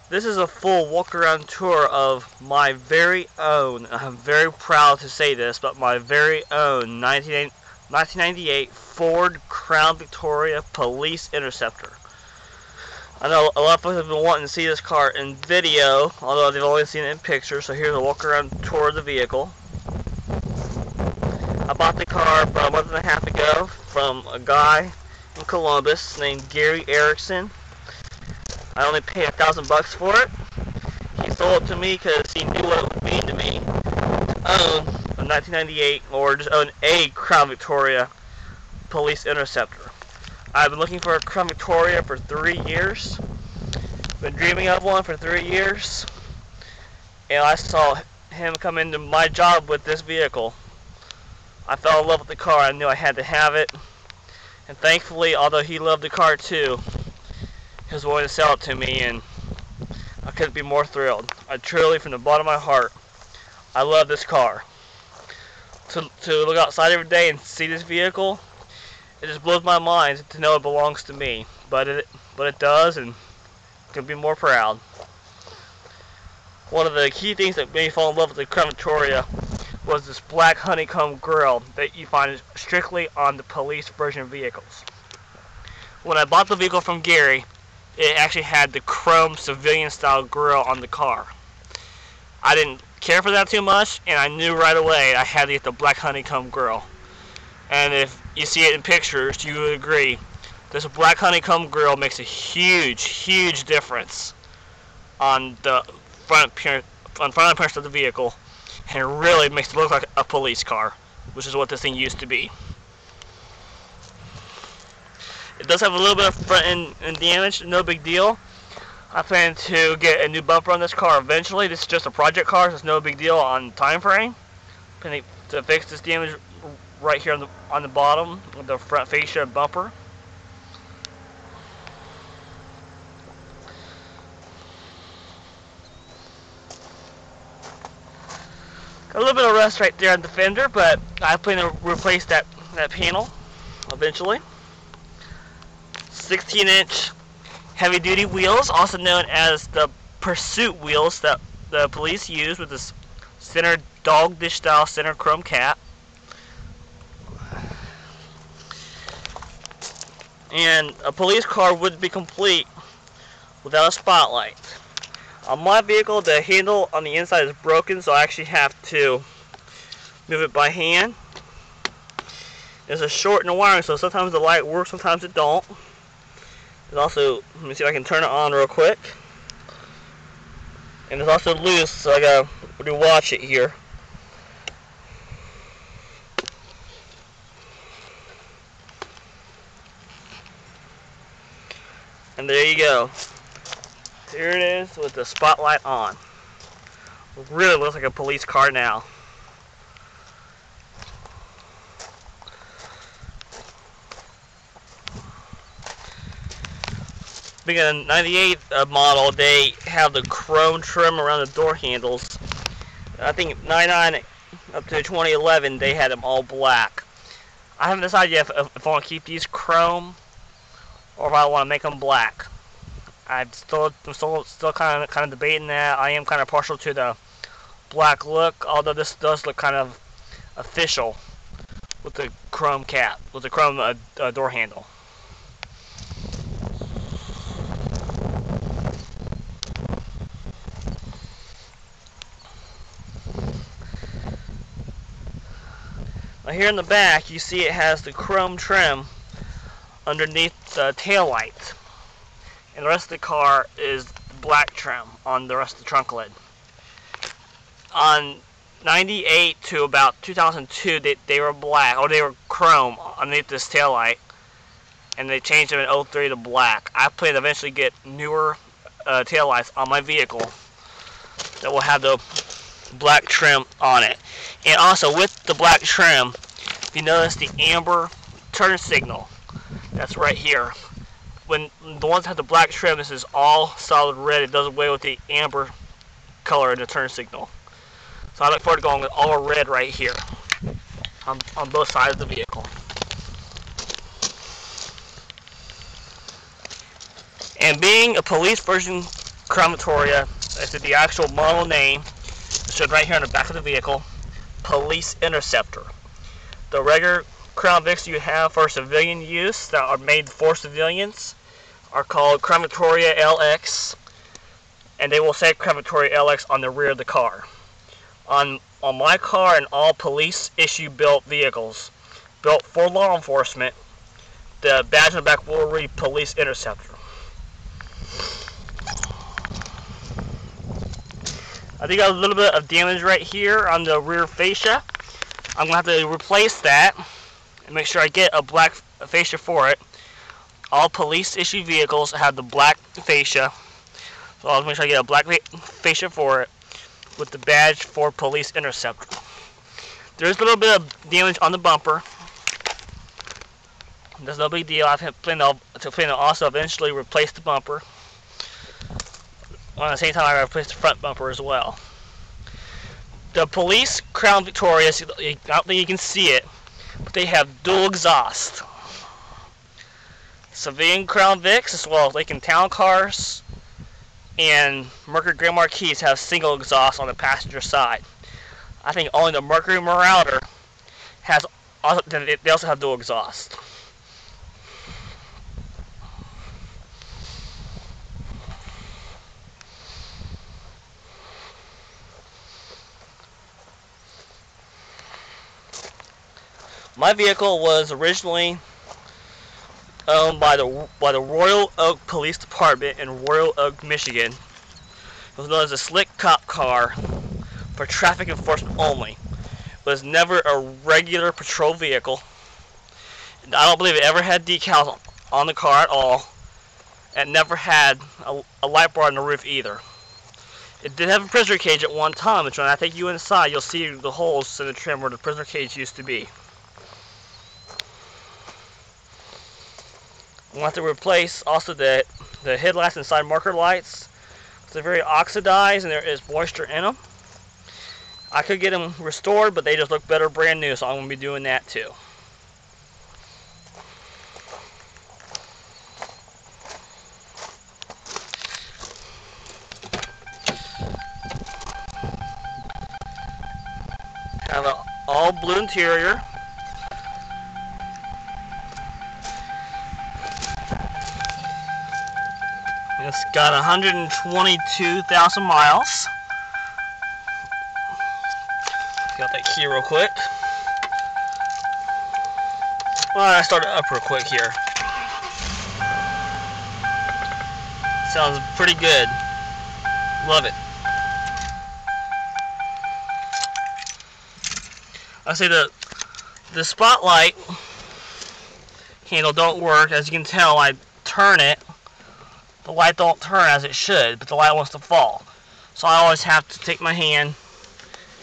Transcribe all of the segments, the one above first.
This is a full walk-around tour of my very own, I'm very proud to say this, but my very own 1998 Ford Crown Victoria Police Interceptor. I know a lot of folks have been wanting to see this car in video, although they've only seen it in pictures, so here's a walk-around tour of the vehicle. I bought the car about a month and a half ago from a guy in Columbus named Gary Erickson. I only paid $1,000 for it. He sold it to me because he knew what it would mean to me to own a 1998 or just own a Crown Victoria Police Interceptor. I've been looking for a Crown Victoria for 3 years. Been dreaming of one for 3 years. And I saw him come into my job with this vehicle. I fell in love with the car. I knew I had to have it. And thankfully, although he loved the car too, he was willing to sell it to me, and I couldn't be more thrilled. I truly, from the bottom of my heart, I love this car. To look outside every day and see this vehicle, it just blows my mind to know it belongs to me. But it does, and I can be more proud. One of the key things that made me fall in love with the Crown Victoria was this black honeycomb grille that you find strictly on the police version vehicles. When I bought the vehicle from Gary, it actually had the chrome civilian style grille on the car. I didn't care for that too much, and I knew right away I had to get the black honeycomb grille. And if you see it in pictures, you would agree this black honeycomb grille makes a huge difference on the front appearance of the vehicle, and it really makes it look like a police car, which is what this thing used to be. It does have a little bit of front end damage, no big deal. I plan to get a new bumper on this car eventually. This is just a project car, so it's no big deal on time frame. Planning to fix this damage right here on the bottom of the front fascia bumper. Got a little bit of rust right there on the fender, but I plan to replace that panel eventually. 16-inch heavy-duty wheels, also known as the pursuit wheels that the police use, with this center dog dish style center chrome cap. And a police car wouldn't be complete without a spotlight. On my vehicle, the handle on the inside is broken, so I actually have to move it by hand. There's a short in the wiring, so sometimes the light works, sometimes it don't. There's also, let me see if I can turn it on real quick. And it's also loose, so I gotta watch it here. And there you go. Here it is with the spotlight on. It really looks like a police car now. Being a 98 model, they have the chrome trim around the door handles. I think 99 up to 2011, they had them all black. I haven't decided yet if I want to keep these chrome or if I want to make them black. I'm still kind of debating that. I am kind of partial to the black look, although this does look kind of official with the chrome cap, with the chrome door handle. Now here in the back, you see it has the chrome trim underneath the tail light, and the rest of the car is black trim on the rest of the trunk lid. On 98 to about 2002, they were black, or they were chrome underneath this tail light, and they changed them in 03 to black. I plan to eventually get newer tail lights on my vehicle that will have the black trim on it. And also with the black trim, if you notice the amber turn signal, that's right here. When the ones that have the black trim, this is all solid red. It does away with the amber color in the turn signal. So I look forward to going with all red right here on both sides of the vehicle. And being a police version Crown Victoria. It's the actual model name. It's shown right here on the back of the vehicle. Police Interceptor. The regular Crown Vics you have for civilian use that are made for civilians are called Crown Victoria LX, and they will say Crown Victoria LX on the rear of the car. On my car and all police issue built vehicles built for law enforcement, the badge on the back will read Police Interceptor. I think I got a little bit of damage right here on the rear fascia. I'm going to have to replace that and make sure I get a black fascia for it. All police issue vehicles have the black fascia, so I'll make sure I get a black fascia for it with the badge for Police Interceptor. There's a little bit of damage on the bumper. That's no big deal. I plan to also eventually replace the bumper. At the same time, I replace the front bumper as well. The police Crown Victoria, I don't think you can see it, but they have dual exhaust. Civilian Crown Vics, as well as Lincoln Town Cars and Mercury Grand Marquis have single exhaust on the passenger side. I think only the Mercury Marauder has. They also have dual exhaust. My vehicle was originally owned by the Royal Oak Police Department in Royal Oak, Michigan. It was known as a slick cop car for traffic enforcement only. It was never a regular patrol vehicle. I don't believe it ever had decals on the car at all. It never had a light bar on the roof either. It did have a prisoner cage at one time, which when I take you inside, you'll see the holes in the trim where the prisoner cage used to be. We'll have to replace also the headlights and side marker lights. They're very oxidized and there is moisture in them. I could get them restored, but they just look better brand new, so I'm going to be doing that too. Have an all blue interior. It's got 122,000 miles. Got that key real quick. Well, I started up real quick here. Sounds pretty good. Love it. I say the spotlight handle don't work. As you can tell, I turn it. The light don't turn as it should, but the light wants to fall. So I always have to take my hand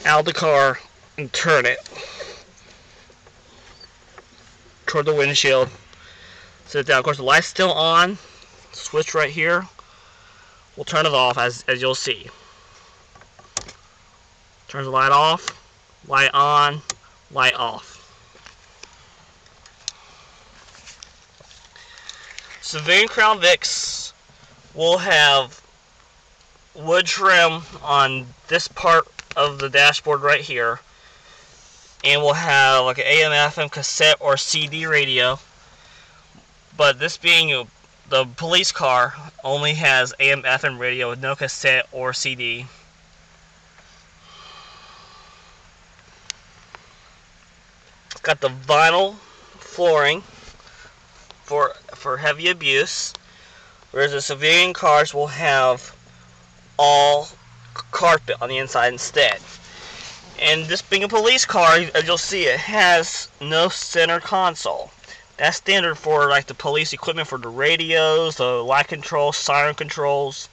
out of the car and turn it toward the windshield. Set it down. Of course, the light's still on. Switch right here. We'll turn it off as you'll see. Turns the light off, light on, light off. Civilian Crown Vics will have wood trim on this part of the dashboard right here, and we'll have like an AM FM cassette or CD radio, but this being the police car only has AM FM radio with no cassette or CD. It's got the vinyl flooring for heavy abuse, whereas the civilian cars will have all carpet on the inside instead. And this being a police car, as you'll see, it has no center console. That's standard for like the police equipment for the radios, the light controls, siren controls,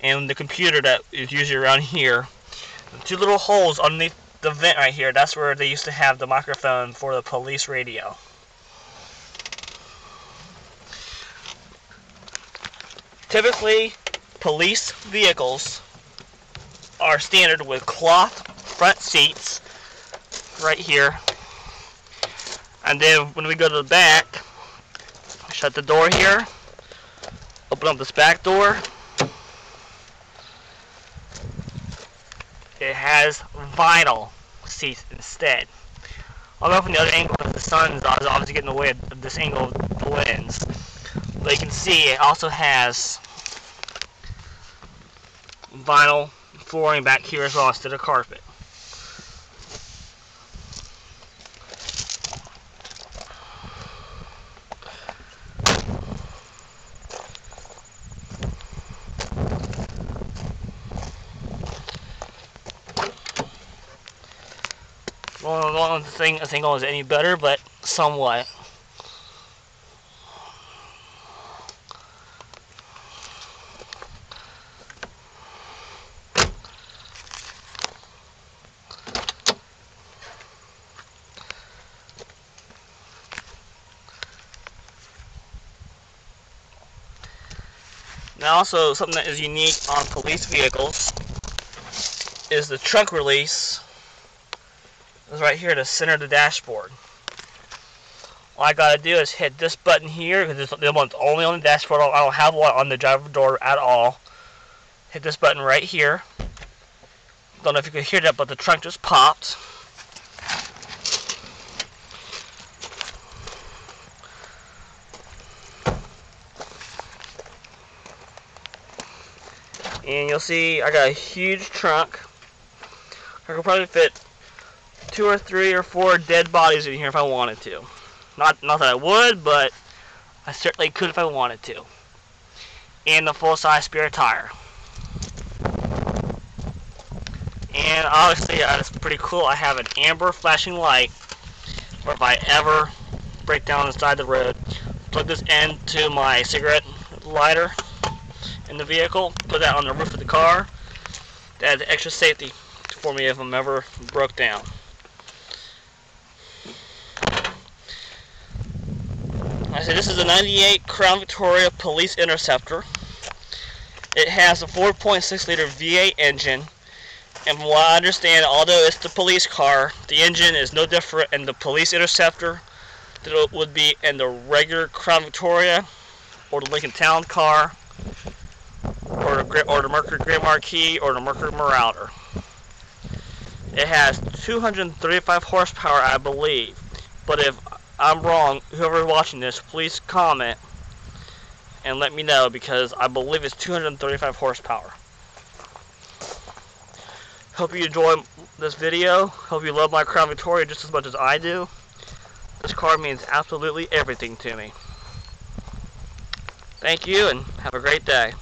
and the computer that is usually around here. The two little holes underneath the vent right here, that's where they used to have the microphone for the police radio. Typically, police vehicles are standard with cloth front seats right here. And then when we go to the back, shut the door here, open up this back door, it has vinyl seats instead. I'll go from the other angle because the sun is obviously getting in the way of this angle of the lens. But you can see it also has vinyl flooring back here as well instead of carpet. Well, I don't think it was any better, but somewhat. Now also, something that is unique on police vehicles is the trunk release is right here to center the dashboard. All I gotta do is hit this button here, because this one's only on the dashboard. I don't have one on the driver door at all. Hit this button right here. Don't know if you can hear that, but the trunk just popped. And you'll see I got a huge trunk. I could probably fit 2 or 3 or 4 dead bodies in here if I wanted to. Not that I would, but I certainly could if I wanted to. And the full-size spare tire. And obviously, it's pretty cool. I have an amber flashing light, or if I ever break down inside the road, plug this into my cigarette lighter in the vehicle, put that on the roof of the car. That adds extra safety for me if I'm ever broke down. I said this is a 98 Crown Victoria Police Interceptor. It has a 4.6 liter V8 engine, and from what I understand, although it's the police car, the engine is no different in the Police Interceptor than it would be in the regular Crown Victoria, or the Lincoln Town car, or the Mercury Grand Marquis, or the Mercury Marauder. It has 235 horsepower, I believe, but if I'm wrong, whoever's watching this, please comment and let me know, because I believe it's 235 horsepower. Hope you enjoy this video. Hope you love my Crown Victoria just as much as I do. This car means absolutely everything to me. Thank you and have a great day.